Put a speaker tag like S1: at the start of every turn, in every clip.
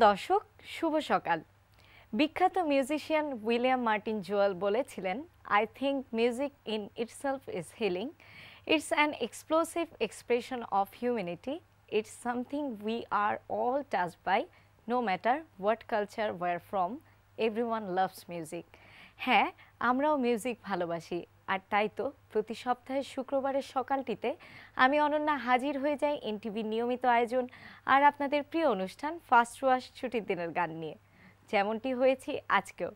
S1: দর্শক শুভ সকাল। বিখ্যাত মিউজিশিয়ান উইলিয়াম মার্টিন জোয়েল বলেছিলেন, I think music in itself is healing. It's an explosive expression of humanity. It's something we are all touched by, no matter what culture we're from. Everyone loves music. হ্যাঁ, আমরাও music ভালোবাসি, আর তাই তো প্রতি সপ্তাহের শুক্রবারের সকালটিতে আমি অনন্যা হাজির হয়ে যাই এনটিভির নিয়মিত আয়োজন আর আপনাদের প্রিয় অনুষ্ঠান ফার্স্ট ওয়াশ ছুটির দিনের গান নিয়ে। যেমনটি হয়েছি আজকেও।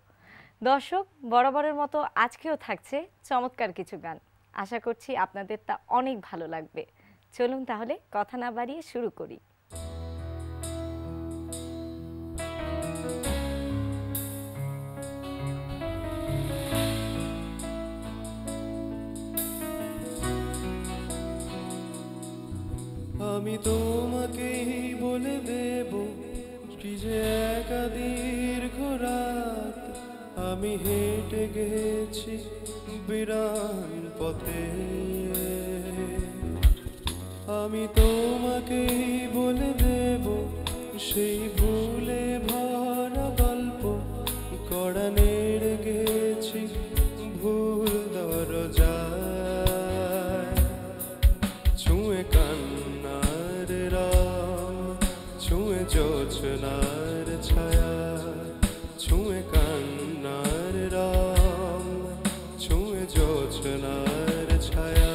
S1: দর্শক, বরাবরের মতো আজকেও থাকছে চমৎকার কিছু গান। আশা করছি আপনাদের তা অনেক ভালো লাগবে। চলুন তাহলে কথা না বাড়িয়ে শুরু করি।
S2: আমি তোমাকেই বলে দেব কি যে একা দীর্ঘ রাত আমি হেঁটে গেছি বিরান পথে। আমি তোমাকেই বলে দেব সেই ভুলে ভরা গল্প কড়া নেড়ে গেছি ভুল দরজায়। ছুঁয়ে কান্নার রং, ছুঁয়ে জোছনার ছায়া, ছুঁয়ে কান্নার রং, ছুঁয়ে জোছনার ছায়া।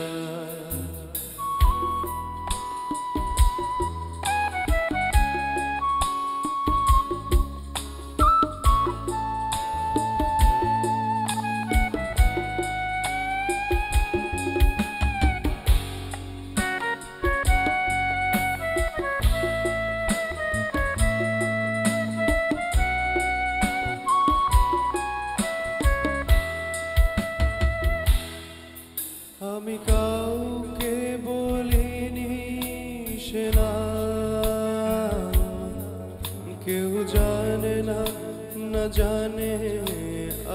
S2: আমি কাউকে বলিনি সে নাম, কেউ জানে না, না জানে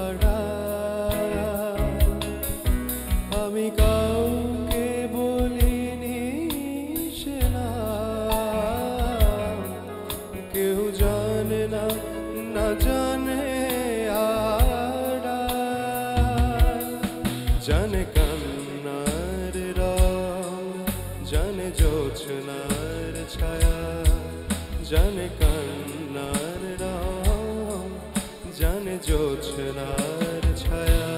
S2: আড়াল। আমি কাউকে বলিনি সে নাম, কেউ জানে না, না জানে আড়াল। জানে কান্নার রং, জানে জোছনার ছায়া, জানে কান্নার রং, জানে জোছনার ছায়া।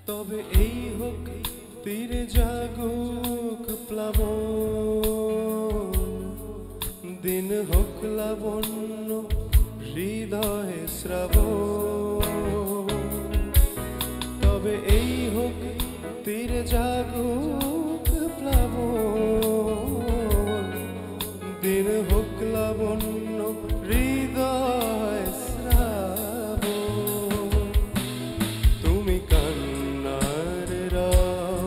S2: তবে এই হোক তীরে জাগুক প্লাবন, দিন হোক লাবণ্য হৃদয়ে শ্রাবণ। তবে এই হোক তীরে জাগুক প্লাবন, দিন হোক লাবণ্য হৃদয়ে শ্রাবণ। তুমি কান্নার রং,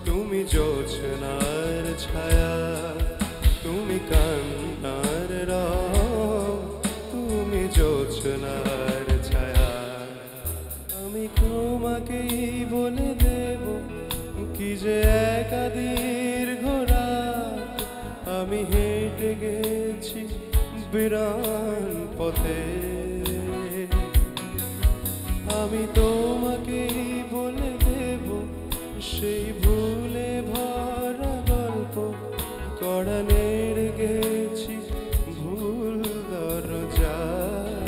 S2: তুমি জোছনার ছায়া, তুমি কান্নার রং, তুমি জোছনার ছায়া। আমি তোমাকেই বলে দেব কি যে একা দীর্ঘ রাত আমি হেঁটে গেছি বিরান পথে। আমি তোমাকেই বলে দেব সেই ভুলে ভরা গল্প কড়া নেড়ে গেছি ভুল দরজায়।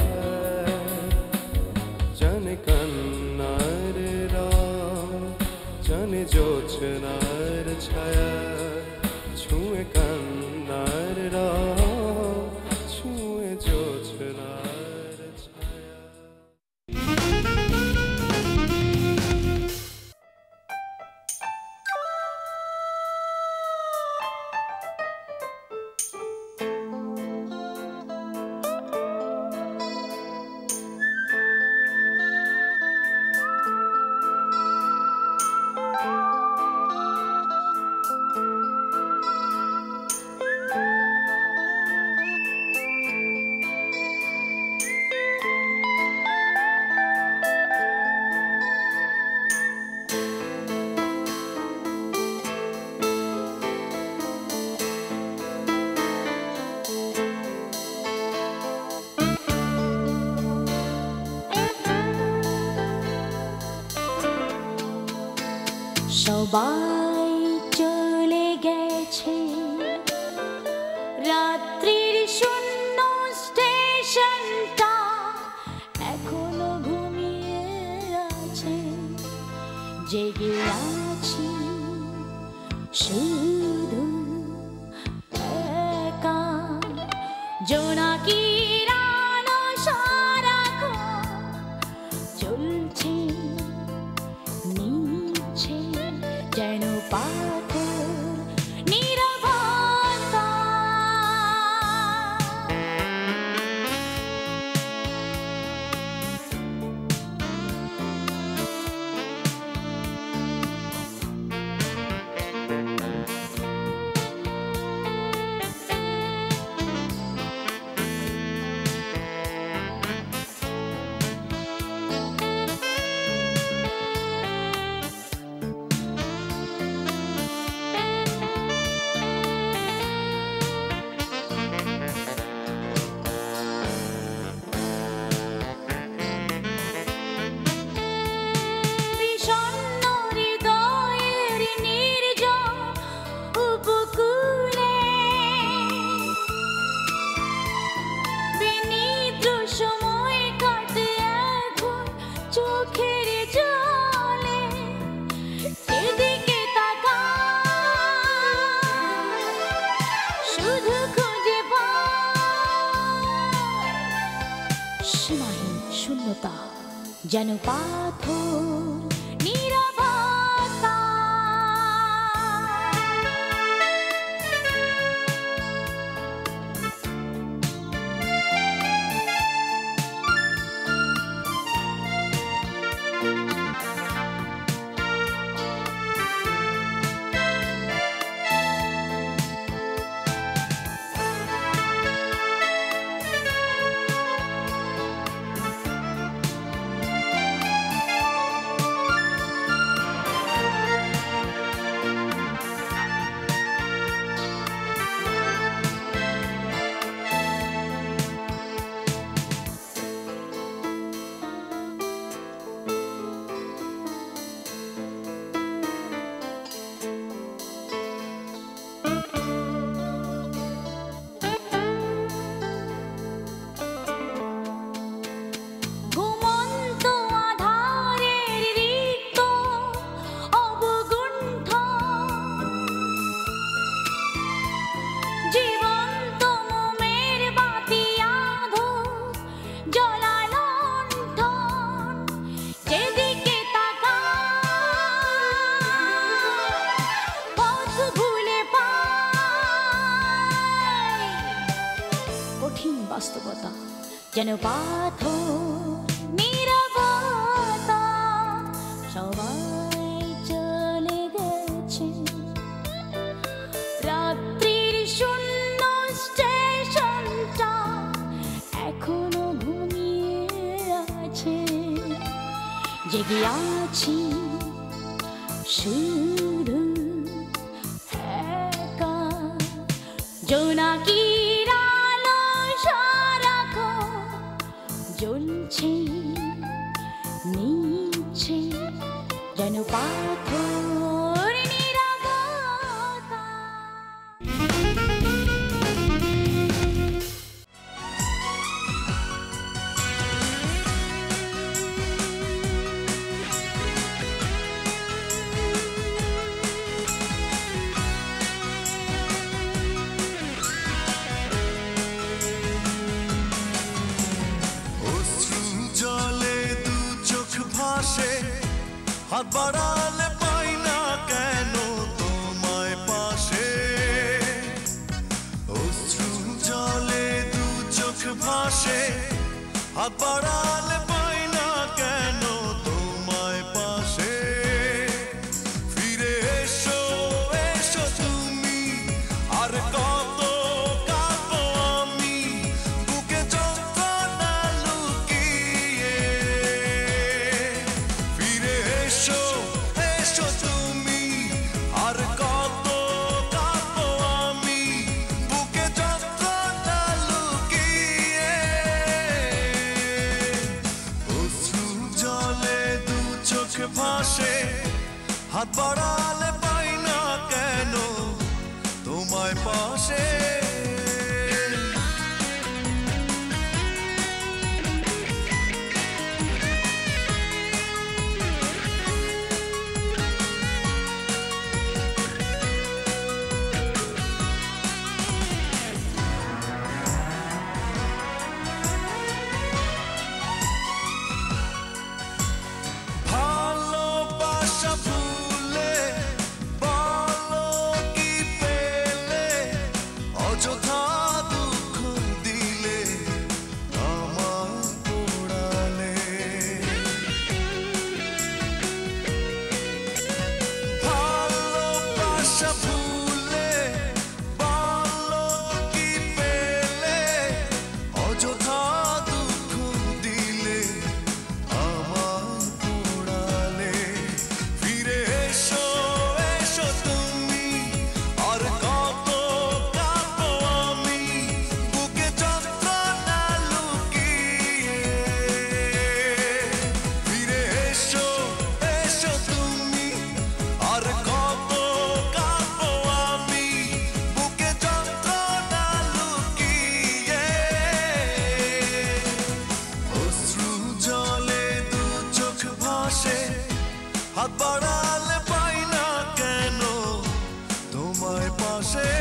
S2: জানে কান্নার রং, জানে জোছনার ছায়া, ছুঁয়ে কান্নার রং, ছুঁয়ে জোছনার ছায়া।
S3: সবাই চলে গেছে, রাত্রির শূন্য স্টেশনটা এখনো ঘুমিয়ে আছে। জেগে আছি শুধু একা, জোনাকির আলো সারাক্ষণ চলছে নিচ্ছে যেন পাথর নীরবতা। সীমাহীন শূন্যতা যেন পাথর নীরবতা। বাস্তবতা যেন পাথর নীরবতা। সবাই চলে গেছে, রাত্রির শূন্য স্টেশনটা এখনো ঘুমিয়ে আছে। জেগে আছি শুধু একা, জোনাকির আলো সারাক্ষণ জ্বলছে নিচ্ছে যেন পাথর নীরবতা।
S4: হাত বাড়ালে পাই না কেন তোমায় পাশে, অশ্রু জলে দু চোখ ভাসে। হাত বাড়ালে পাই না কেন তোমায় পাশে, ফিরে এসো এসো তুমি আর কত কাঁদবো আমি বুকে যন্ত্রণা লুকিয়ে। ফিরে এসো এসো তুমি আর কত কাঁদবো আমি বুকে যন্ত্রণা লুকিয়ে। হাত বাড়ালে পাই না কেন তোমায় পাশে হাত বাড়ালে পাই না কেন তোমায় পাশে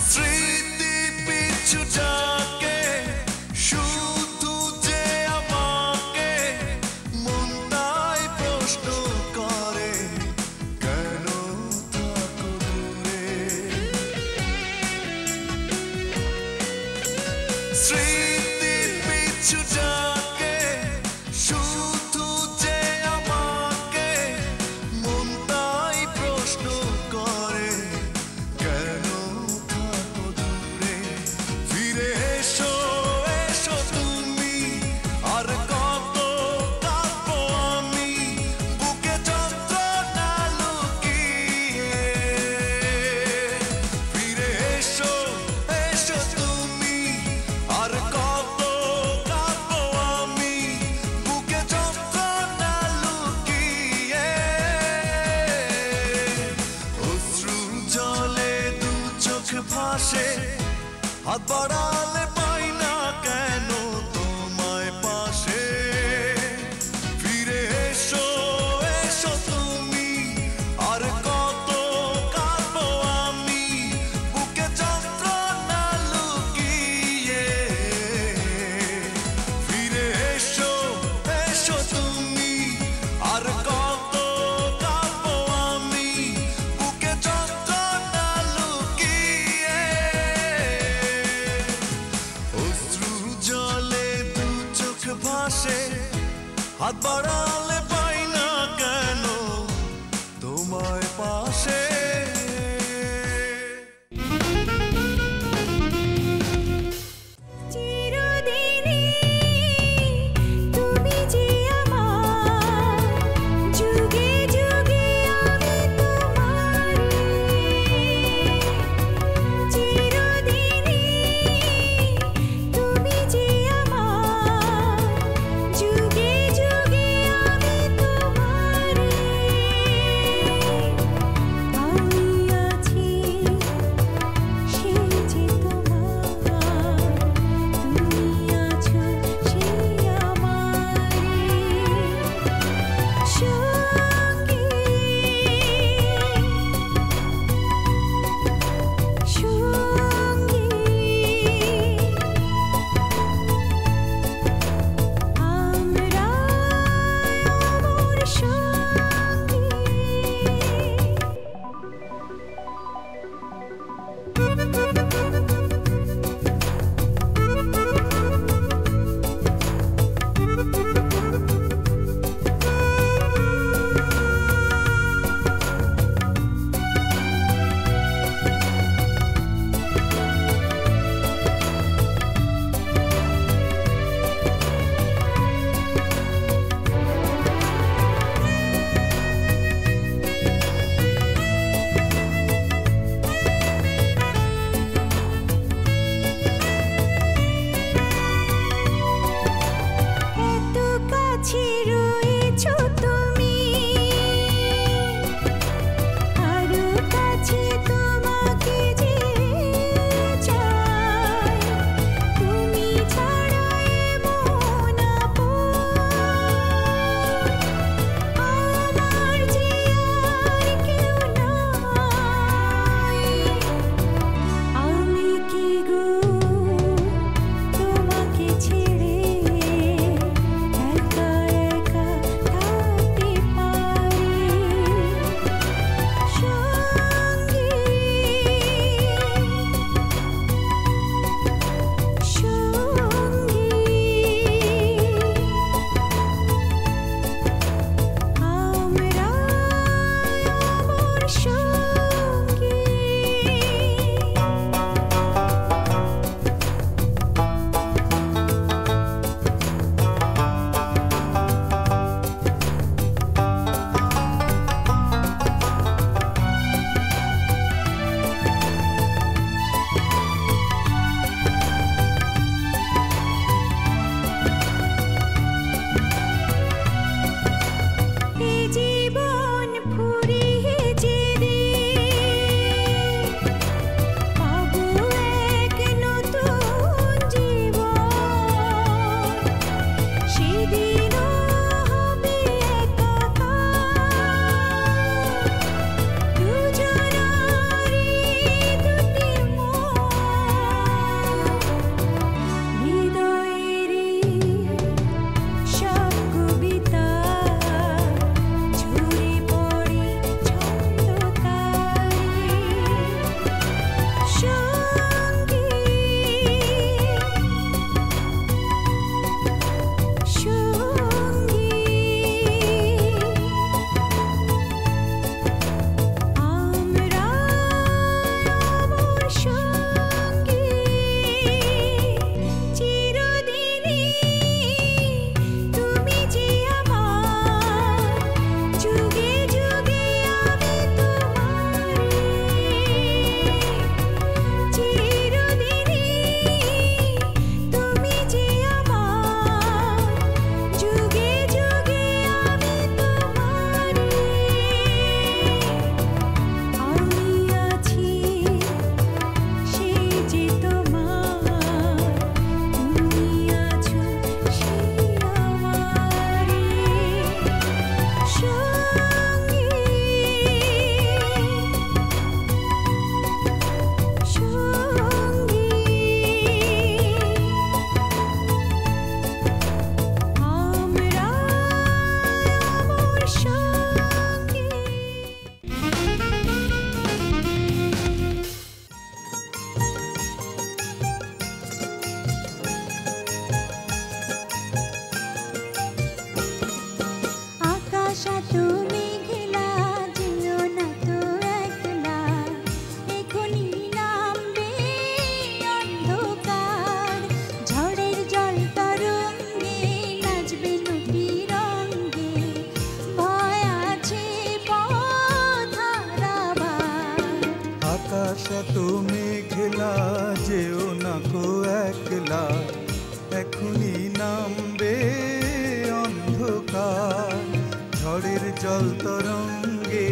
S4: স্মৃতি পিছু যাকে শুধু যে আমাকে মনটাই প্রশ্ন করে কেন থাকো দূরে স্মৃতি পিছু যাকে শুধু যে আমাকে মনটাই প্রশ্ন করে কেন হাত বাড়ালে পাই না কেন তোমায় পাশে ফিরে এসো এসো তুমি আর কত কাঁদবো আমি বুকে যন্ত্রণা লুকিয়ে ফিরে এসো এসো তুমি আর কত কাঁদবো আমি বুকে যন্ত্রণা লুকিয়ে জলে দু চোখ ভাসে হাত বাড়ালে পাই না কেন তোমায় পাশে
S3: যুগে যুগে আমি
S5: তুমি ঘেলা যেও না কো একলা, এখনি নামবে অন্ধকার। ঝড়ের জল তরঙ্গে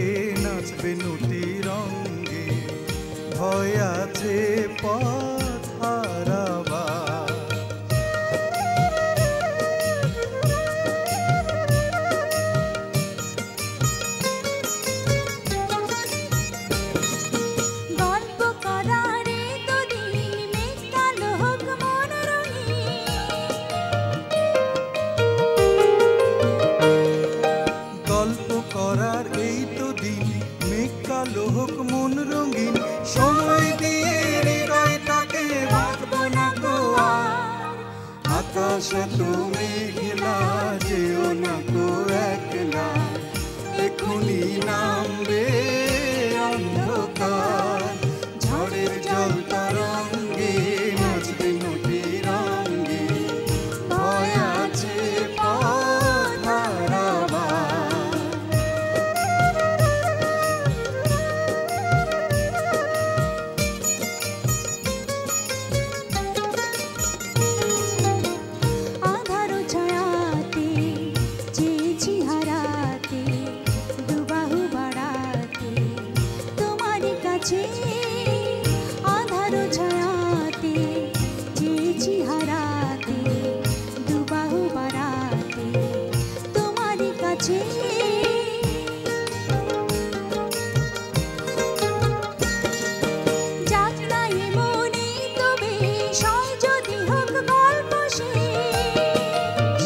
S5: নাচবে নদী রঙ্গে, ভয় আছে পথ হারাবার।
S3: গল্প করার এই দুদিন মেঘ কালো হোক মন রঙিন।
S5: গল্প করার এই তো দিন, মেঘ কালো হোক মন রঙিন। সময় দিয়ে হৃদয়টাকে ভাববো না গো আর। আকাশে তুমি ঘেলা যেও না গো একলা, এখনি নামবে অন্ধকার। ঝড়ের জল তরঙ্গে নাচবে নদী রঙ্গে, ভয় আছে পথ হারাবার।
S3: আধার ছায়াতে চেয়েছি হারাতে, দুবাহু বাড়াতে তোমারই কাছে। আধার ছায়াতে চেয়েছি হারাতে, দুবাহু বাড়াতে তোমারই কাছে। যাক না এমনি তবে সয় যদি হোক গল্প শেষ।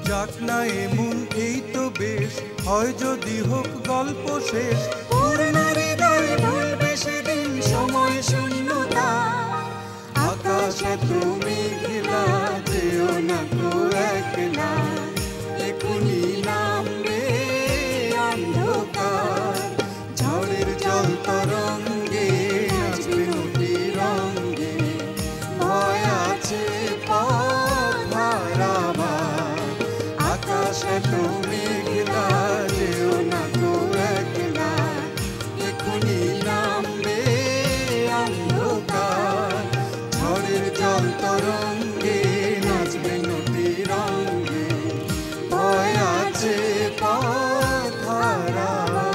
S5: যাক না এমন এই তো বেশ, হয় যদি হোক গল্প শেষ। পুরনো হৃদয় ভুলবে সেদিন সময় শূন্যতা। আকাশে তুমি ঘেলা যেও না গো একলা, এখনি নামবে অন্ধকার। ঝড়ের জল তরঙ্গে নাচবে নদী রঙ্গে, ভয় আছে পথ হারাবার। আকাশে তুমি ঘেলা যেও না গো একলা, এখনি নামবে অন্ধকার। ঝড়ের জল তরঙ্গে নাচবে নদী রঙ্গে, ভয় আছে পথ হারাবার।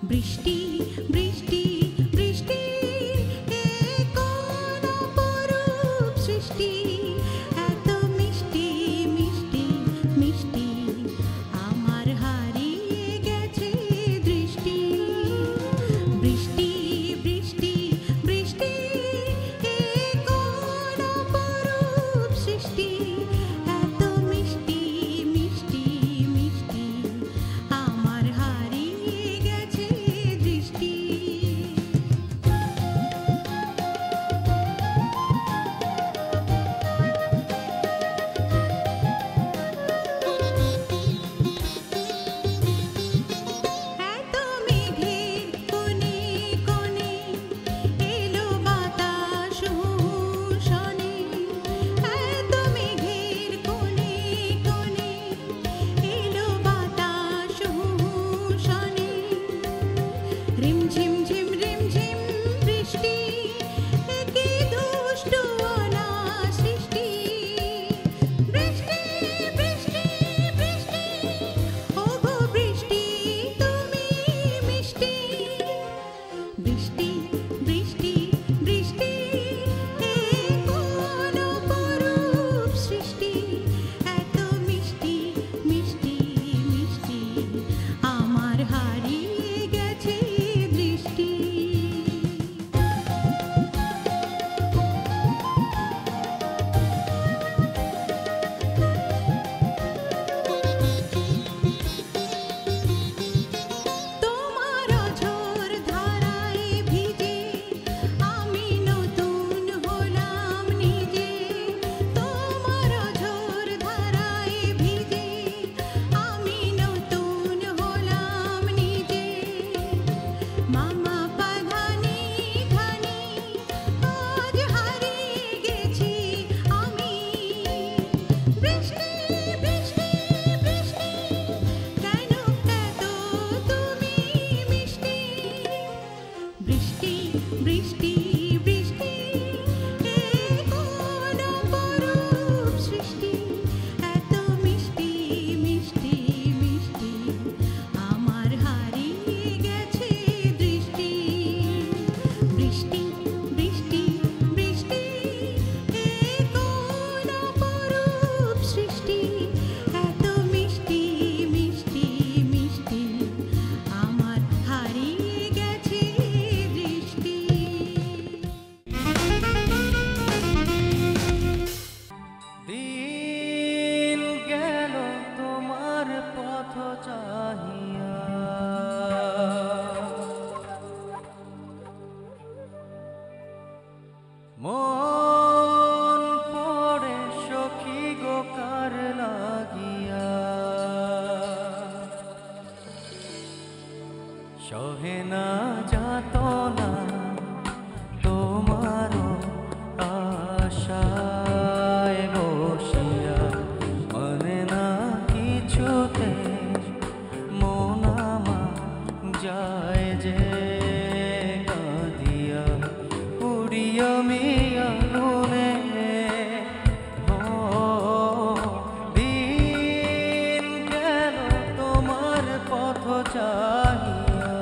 S3: বৃষ্টি বৃষ্টি বৃষ্টি, এ কোন অপরূপ সৃষ্টি। এত মিষ্টি মিষ্টি মিষ্টি, আমার হারিয়ে গেছে দৃষ্টি। বৃষ্টি বৃষ্টি বৃষ্টি, এ কোন অপরূপ সৃষ্টি। এত মিষ্টি মিষ্টি
S6: পথ চাহিয়া মন পড়ে সখী গো কার লাগিয়া সহে না যাতনা তোমারও আশায় বসিয়া মানে না কিছুতে মন আমার যায় যে কাঁদিয়া পুরিয়া মিয়া গুনে দিন গেল তোমার পথ চাহিয়া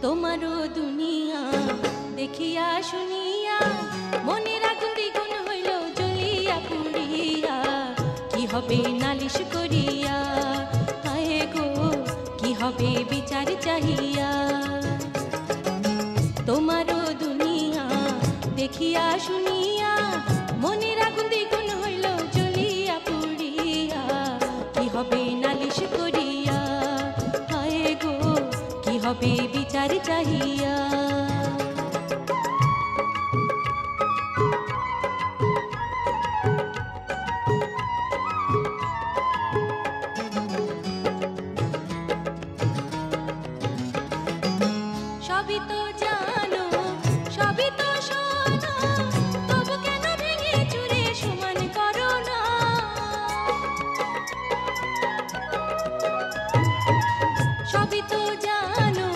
S3: তোমারও দুনিয়া দেখিয়া শুনিয়া মনের আগুন দ্বিগুণ হইল জ্বলিয়া পুড়িয়া কি হবে নালিশ করিয়া হায় গো কি হবে বিচার চাহিয়া তোমারও দুনিয়া দেখিয়া শুনিয়া মনের আগুন দ্বিগুণ হইল জ্বলিয়া পুড়িয়া কি হবে নালিশ করিয়া হায় গো কি হবে বিচার চাহিয়া সবই তো জানো সবই তো শোনো তবু কেন ভেঙে চুরে সমান করো না সবই তো জানো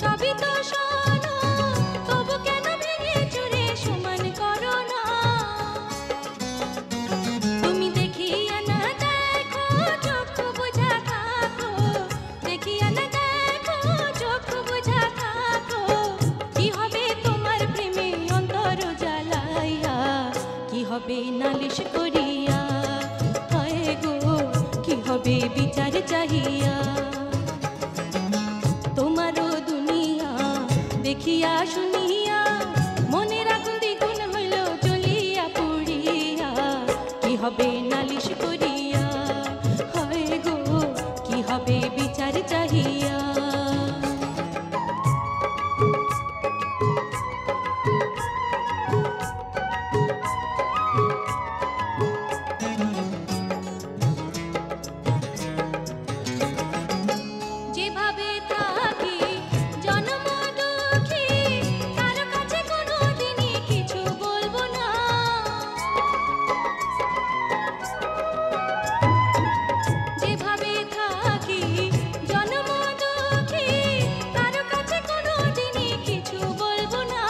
S3: সবই তো শোনো তবু কেন ভেঙে চুরে সমান করো না তুমি দেখিয়া না দেখো চোখ বুঝা থাকো দেখিয়া না দেখো চোখ বুঝা থাকো কি হবে তোমার প্রেমে অন্তর জ্বালাইয়া কি হবে নালিশ করিয়া হায় গো কি হবে বিচার চাহিয়া তোমারও দুনিয়া দেখিয়া শুনিয়া মনের আগুন দ্বিগুণ হইল জ্বলিয়া পুড়িয়া কি হবে নালিশ করিয়া হায় গো কি হবে বিচার চাহিয়া যেভাবে থাকি জন্ম দুঃখী কারো কাছে কোনোদিনই কিছু বলবো না যেভাবে থাকি জন্ম দুঃখী কারো কাছে কোনোদিনই কিছু বলবো না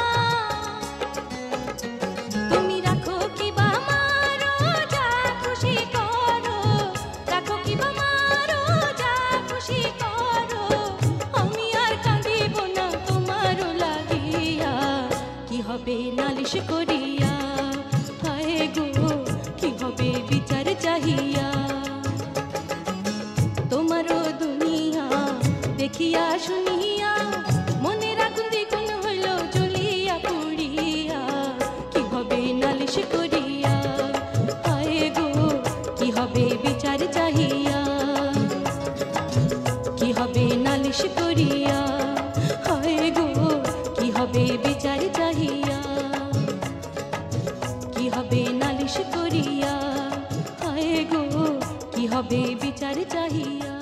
S3: তুমি রাখো কি বা মারো যা খুশি করো রাখো কি বা মারো যা খুশি করো আমি আর কাঁদিব না তোমারও লাগিয়া কি হবে নালিশ করিয়া হায় গো কি হবে বিচার চাহিয়া তোমারও দুনিয়া দেখিয়া শুনিয়া মনের আগুন দ্বিগুণ হইল জ্বলিয়া পুড়িয়া কি হবে নালিশ করিয়া হায় গো কি হবে বিচার চাহিয়া কি হবে নালিশ করিয়া হায় গো কি হবে বিচার চাহিয়া কি হবে নালিশ করিয়া হায় গো কি হবে বিচার চাহিয়া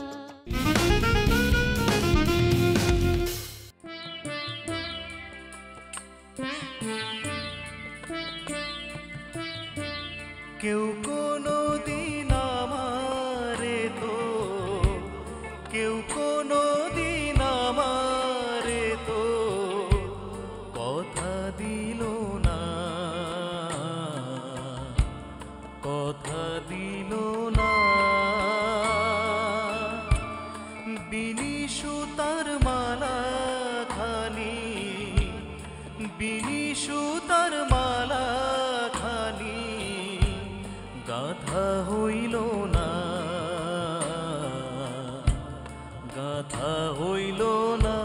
S4: কেউ কোনো দিন আমারে তো কেউ কোনো দিন আমারে তো কথা দিল না কথা দিল না বিনি সুতার মালা খানি বিনি সুতার মালা খানি গাথা হইল না গাথা হইল না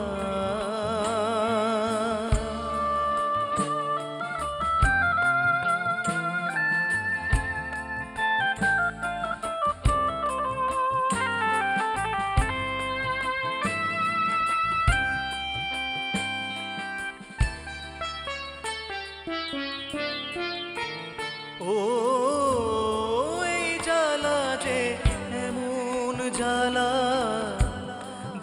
S4: ও এই জ্বালা যে এমন জ্বালা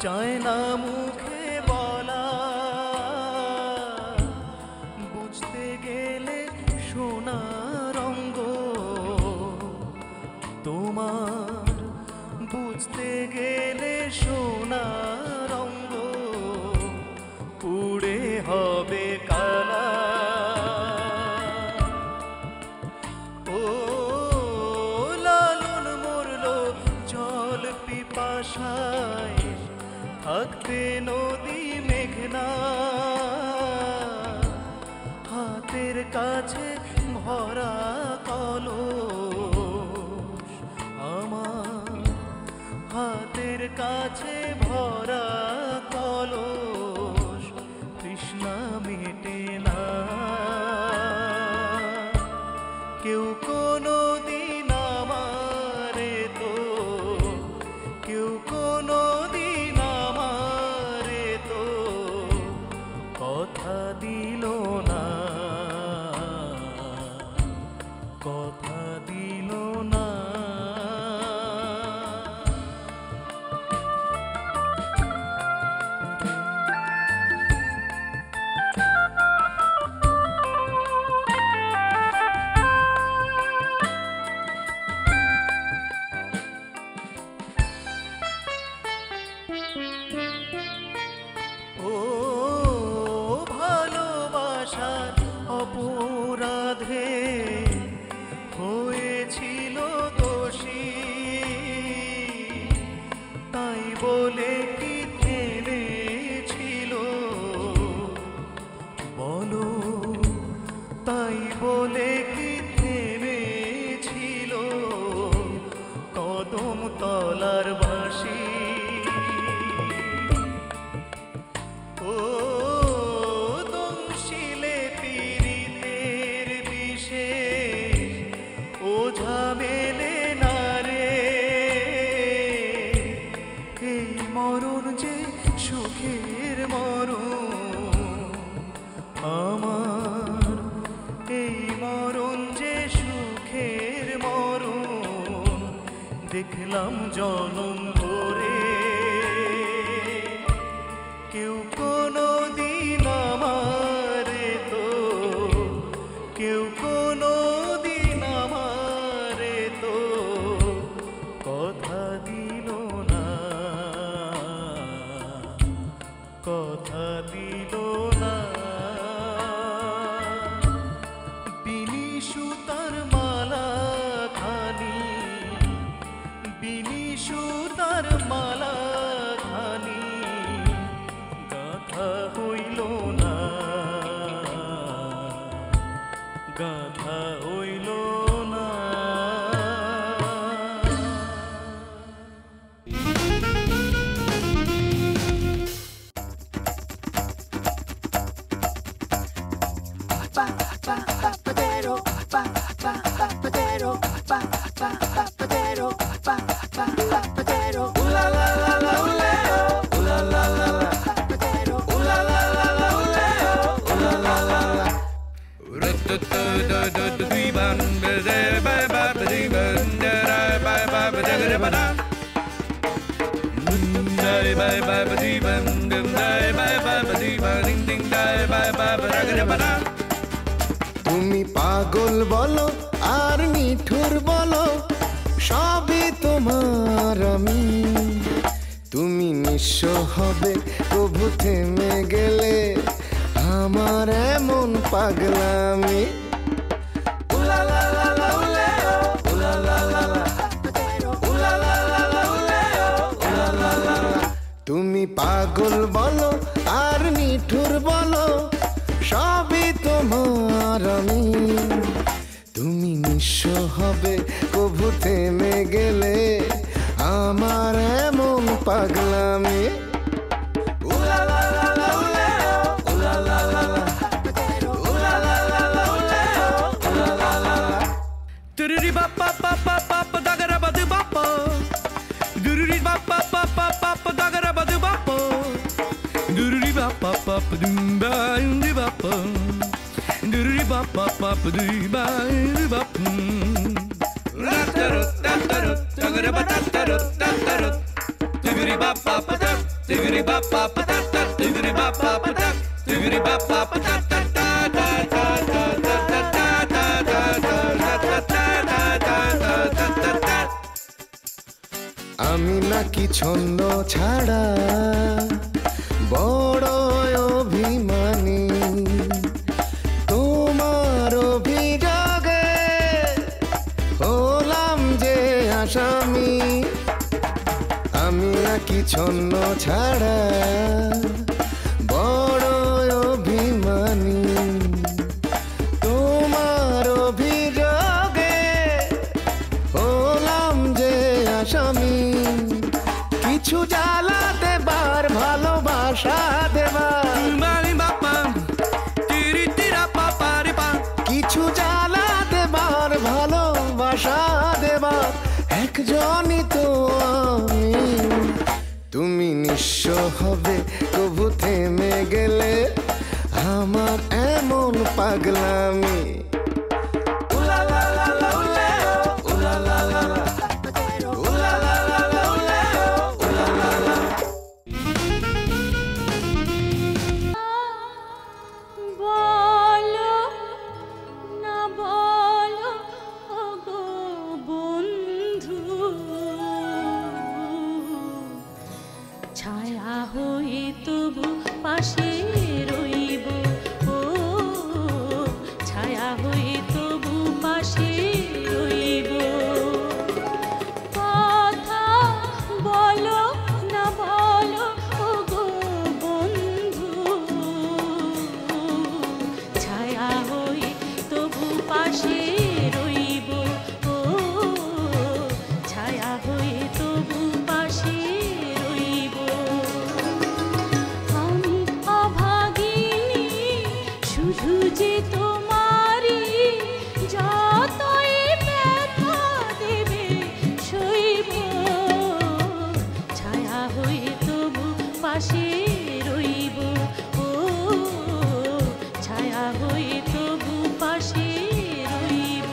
S4: যায় না মুখে বলা বুঝতে গেলে সোনার অঙ্গ তোমার বুঝতে গেলে সোনার অঙ্গ পুড়ে হবে কালা ও লালন মরলো জল পিপাসায় থাকতে
S6: কাছে ভরা কলস, আমার হাতের কাছে ভরা কলস, তৃষ্ণা মেটে না। কেউ কোনো দিন আমারে তো, কেউ কোনো দিন আমারে তো কথা দিল না, কথা দিল না। ও ভালোবাসার অপরাধে হয়েছিল দোষী, তাই বলে কি থেমেছিল বলো, তাই বলে কি থেমেছিল কদম তলার বাঁশি। ও দংশিলে পীড়িতের বিষে ওঝা মেলে না রে, এই মরণ যে সুখের মরণ আমার, এই মরণ যে সুখের মরণ, দেখলাম জনম ভরে। কেউ কোনো দিন আমারে তো, কেউ কোনো দিন আমারে তো কথা দিল না, কথা দিল না। বিনি সুতার মালা খানি, বিনি সুতার মালা খানি গাথা হইল না, গাথা হইল না।
S7: তুমি পাগল বলো আর নিঠুর বলো, সবই তোমার আমি। তুমি নিঃস্ব হবে প্রভু থেমে গেলে, আমার এমন পাগলামি। তুমি পাগল বলো আর নিঠুর বলো, সবই তোমার আমি। তুমি নিঃস্ব হবে প্রভু থেমে গেলে, আমার এমন পাগলামি। আমি নাকি ছন্ন ছাড়া বড় অভিমানী, তোমার অভিযোগে হলাম যে আসামি। আমি নাকি ছন্ন ছাড়া বড় অভিমানী, তোমার পাগলামি
S3: বলো না বলো ওগো বন্ধু ছায়া হয়ে তবু পাশে রইব ও ছায়া হয়ে তবু পাশে রইব কথা বলো না বলো ওগো বন্ধু ছায়া হয়ে তবু পাশে রইব ও ছায়া হয়ে তবু পাশে রইব আমি অভাগিনী শুধু যে তোমারই যতই ব্যথা দেবে সইব ছায়া হয়ে তবু পাশে রইব ও ছায়া হয়ে তবু পাশে রইব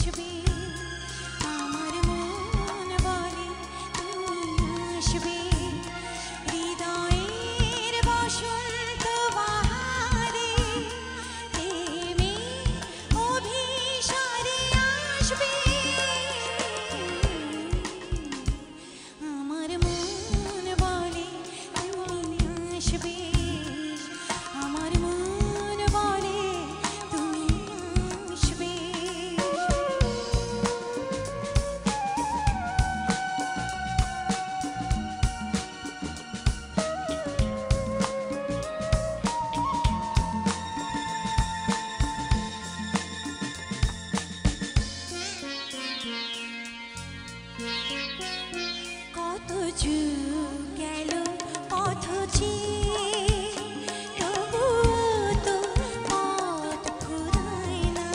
S3: আসবে আমার মন বলে তুমি আসবে হৃদয়ের বসন্ত বাহারে প্রেমে অভিসারে আসবে আমার মন বলে তুমি আসবে আমার মন বলে তুমি আসবে কত যুগ গেল পথ চেয়ে তবুও তো পথ ফুরায় না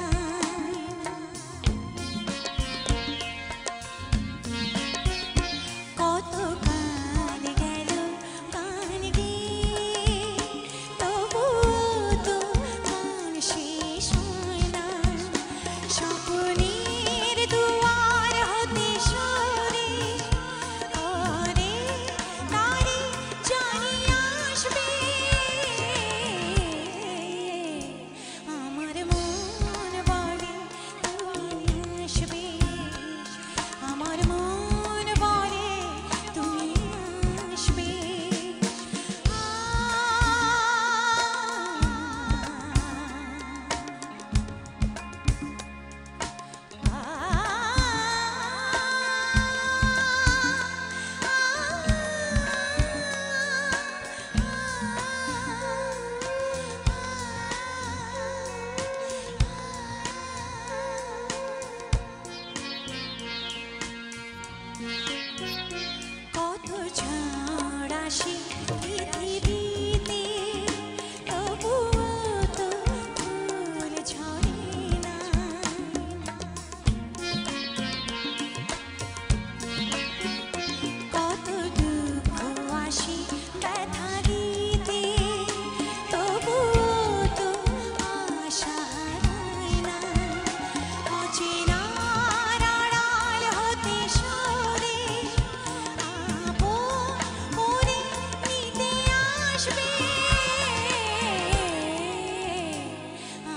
S3: কত কাল গেল গান গেয়ে তবুও তো গান শেষ হয় না স্বপ্নের দুয়ার হতে সরে করে তারে জানি আসবে আমার মন বলে তুমি আসবে আমার মন বলে তুমি আসবে কত ঝড় আসে পৃথিবীতে তবুও তো ফুল ঝরে না কত দুঃখ আসে ব্যথা দিতে তবুও তো আশা হারায় না অচেনার আড়াল হতে সরে আপন করে নিতে আসবে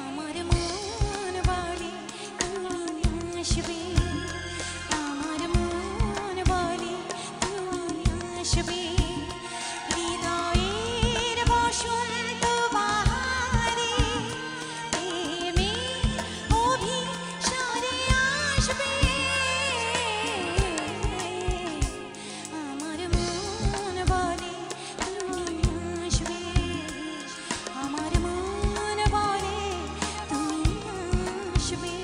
S3: আমার মন বলে তুমি আসবে আমার মন বলে তুমি আসবে হৃদয়ের বসন্ত বাহারে প্রেমে অভিসারে আসবে আমার মন বলে তুমি আসবে আমার মন বলে তুমি আসবে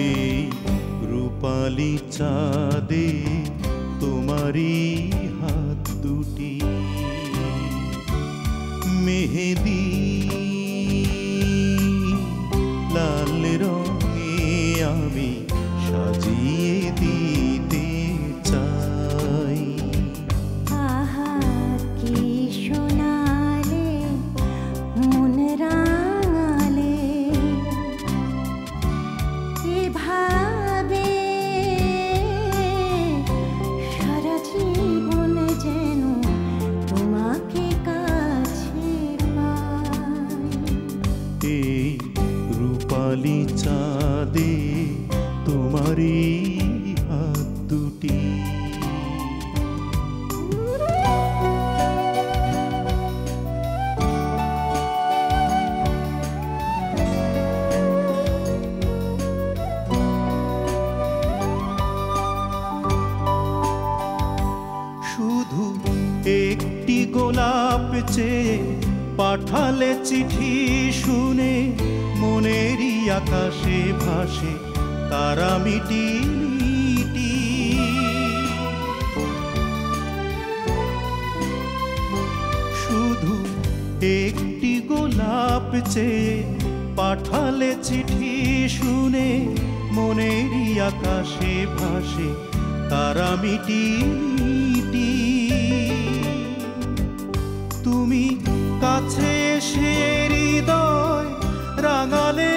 S6: এই রূপালি চাঁদে তোমারই হাত দুটি মেহেদি লাল রঙে আমি সাজিয়ে দিতে চাই
S3: আহা কি শোনালে মন রাঙালে এভাবে সারা জীবন যেন তোমাকে কাছে পাই
S6: এই রূপালি চাঁদে তোমারই হাত দুটি চেয়ে পাঠালে চিঠি শুনে মনেরই আকাশে ভাসে তারা মিটি মিটি। শুধু একটি গোলাপ চেয়ে পাঠালে চিঠি শুনে মনেরই আকাশে ভাসে তারা মিটি মিটি। তুমি কাছে এসে হৃদয় রাঙালে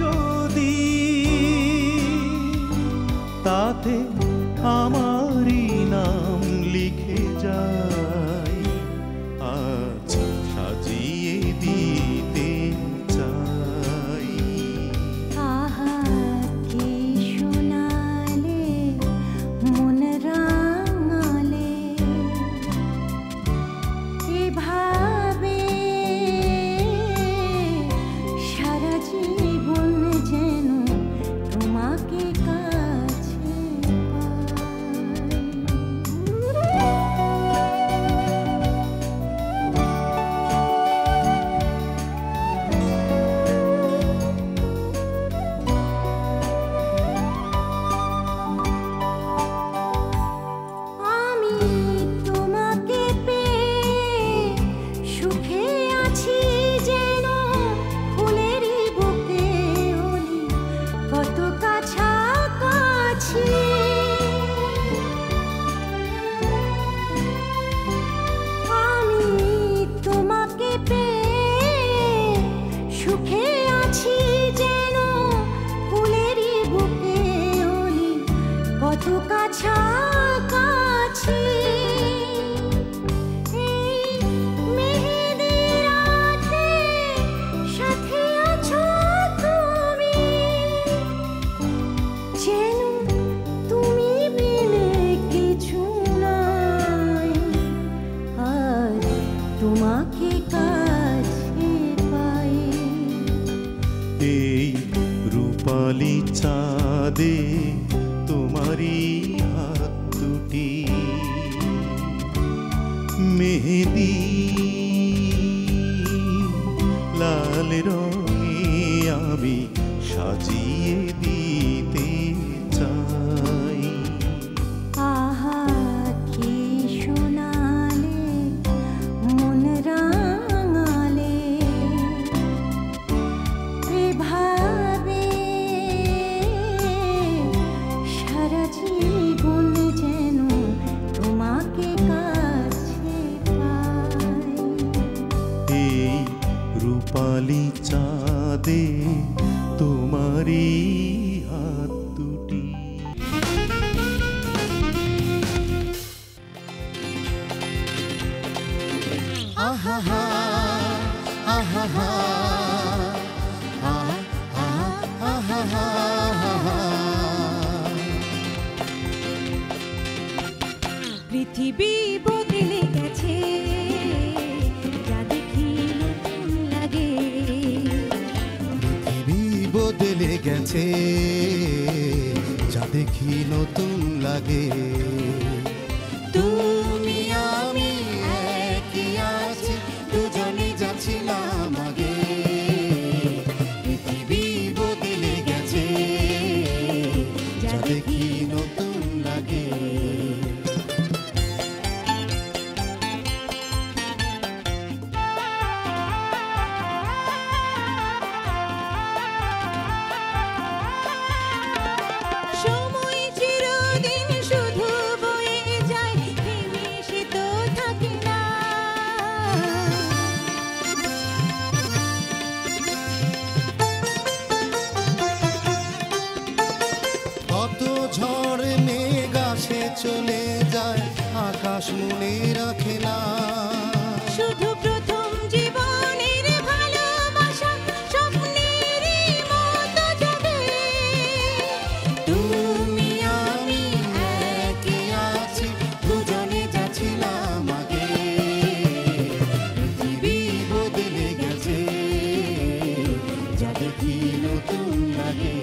S6: যদি তাতে আমারই নাম লিখে যায়, আজ সাজিয়ে দিতে চাই।
S3: আহা কি শোনালে মন রাঙালে এভাবে সারা জীবন যেন তোমাকে কাছে আমি তোমাকে পেয়ে সুখে আছি যেন ফুলেরই বুকে ওলি কত কাছাকাছি। আমি তোমাকে পেয়ে সুখে আছি যেন ফুলেরই বুকে ওলি কত কাছাকাছি। এই মেহেদি রাতে সাথে আছো তুমি, যেন তুমি বিনে কিছু নাই। আজ তোমাকে কাছে পাই।
S6: এই রূপালি চাঁদে তোমারই হাত দুটি মেহেদি লাল রঙে আমি সাজিয়ে দিতে চাই।
S3: আহা কি শোনালে মন রাঙালে এভাবে সারা জীবন যেন তোমাকে কাছে পাই।
S6: এই রূপালি চাঁদে তোমারই হাত দুটি।
S7: আহা আহা
S3: পৃথিবী বদলে গেছে যা দেখি নতুন লাগে।
S7: পৃথিবী বদলে গেছে যা দেখি নতুন লাগে। তুমি আমি একই আছি দুজনে যাচ্ছিলাম আগে। পৃথিবী বদলে গেছে যা দেখি নতুন লাগে।
S3: সময় চিরদিন শুধু বয়ে যায়, থেমে সে তো থাকে না।
S7: কত ঝড় মেঘ আসে চলে যায়, আকাশ মনে রাখে না।
S3: শুধু প্রথম জীবনের ভালোবাসা স্বপ্নেরই মতো জাগে।
S7: তুমি আমি একই আছি দুজনে যাচ্ছিলাম আগে। পৃথিবী বদলে গেছে যা দেখি নতুন লাগে।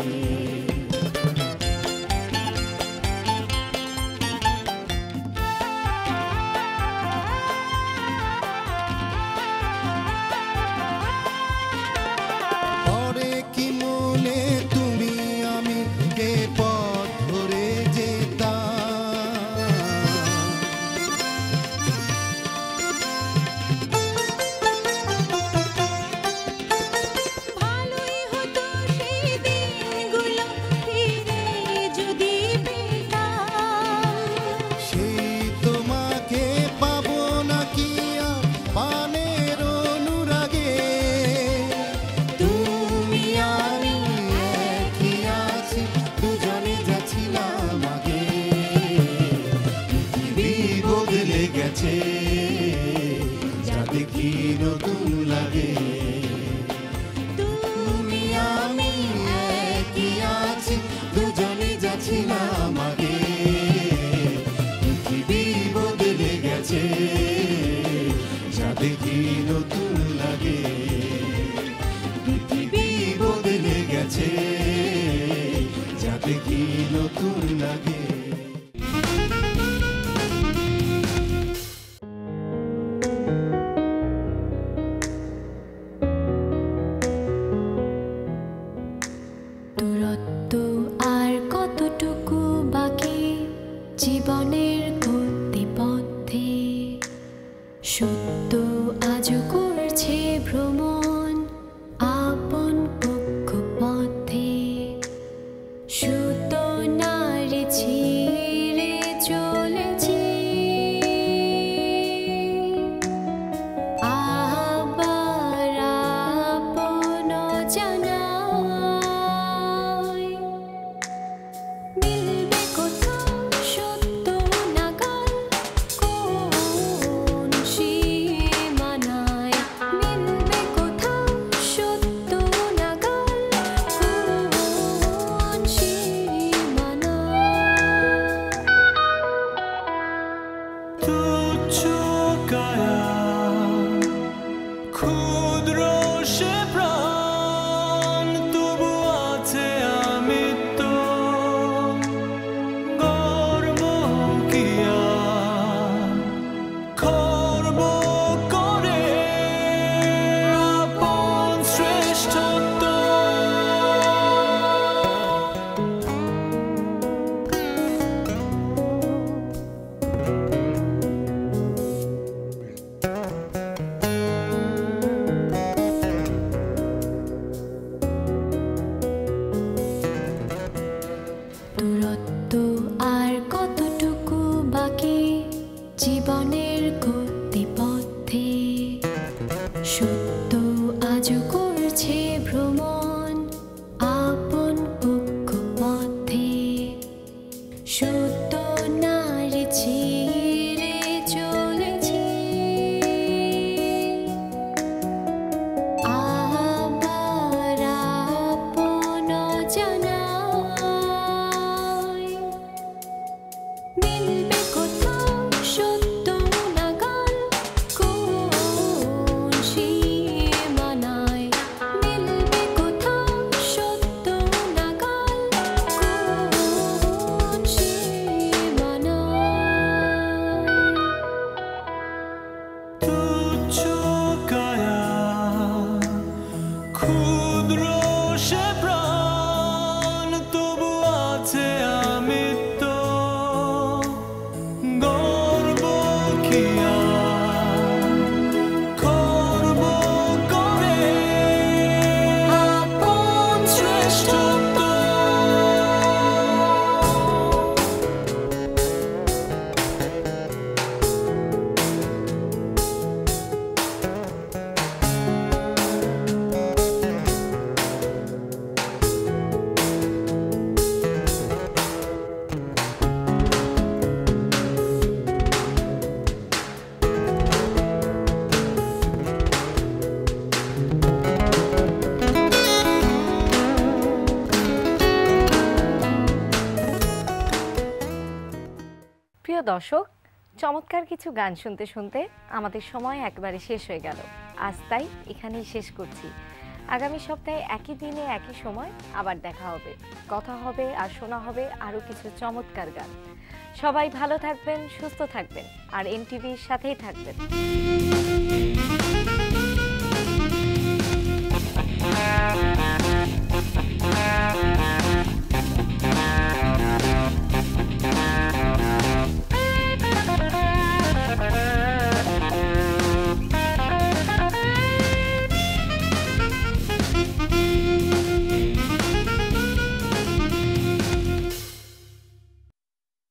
S7: নতুন লাগে।
S3: দূরত্ব আর কতটুকু বাকি জীবনের গতিপথে, সত্য আজও করছে ভ্রমণ আপন কক্ষপথে। সুতো নাড়ে ছিঁড়ে চলেছি আবার আপন জানায়। মিলবে কোথাও সত্য নাগাল কোন সীমানায়, মিলবে কোথাও সত্য নাগাল কোন সীমানায়।
S4: তুচ্ছ কায়া ক্ষুদ্র সে প্রাণ, তবু আছে আমি তো গর্ব কিয়া খর্ব করে আপন শ্রেষ্ঠত্ব।
S3: দূরত্ব আর কতটুকু বাকি জীবনের গতিপথে, সত্য আজও করছে ভ্রমণ আপন কক্ষপথে। সত্য নাড়ে ছিঁড়ে চলেছি আবার আপন জানায়। মিলবে কোথাও সত্য নাগাল কোন সীমানায়, মিলবে কোথাও সত্য নাগাল কোন সীমানায়।
S4: তুচ্ছ কায়া ক্ষুদ্র সে প্রাণ, তবু আছে আমি তো গর্ব কিয়া খর্ব করে আপন শ্রেষ্ঠত্ব।
S1: প্রিয় দর্শক, চমৎকার কিছু গান শুনতে শুনতে আমাদের সময় একেবারে শেষ হয়ে গেল। আজ তাই এখানেই শেষ করছি। আগামী সপ্তাহে একই দিনে একই সময় আবার দেখা হবে, কথা হবে আর শোনা হবে আরও কিছু চমৎকার গান। সবাই ভালো থাকবেন, সুস্থ থাকবেন আর এনটিভির সাথেই থাকবেন।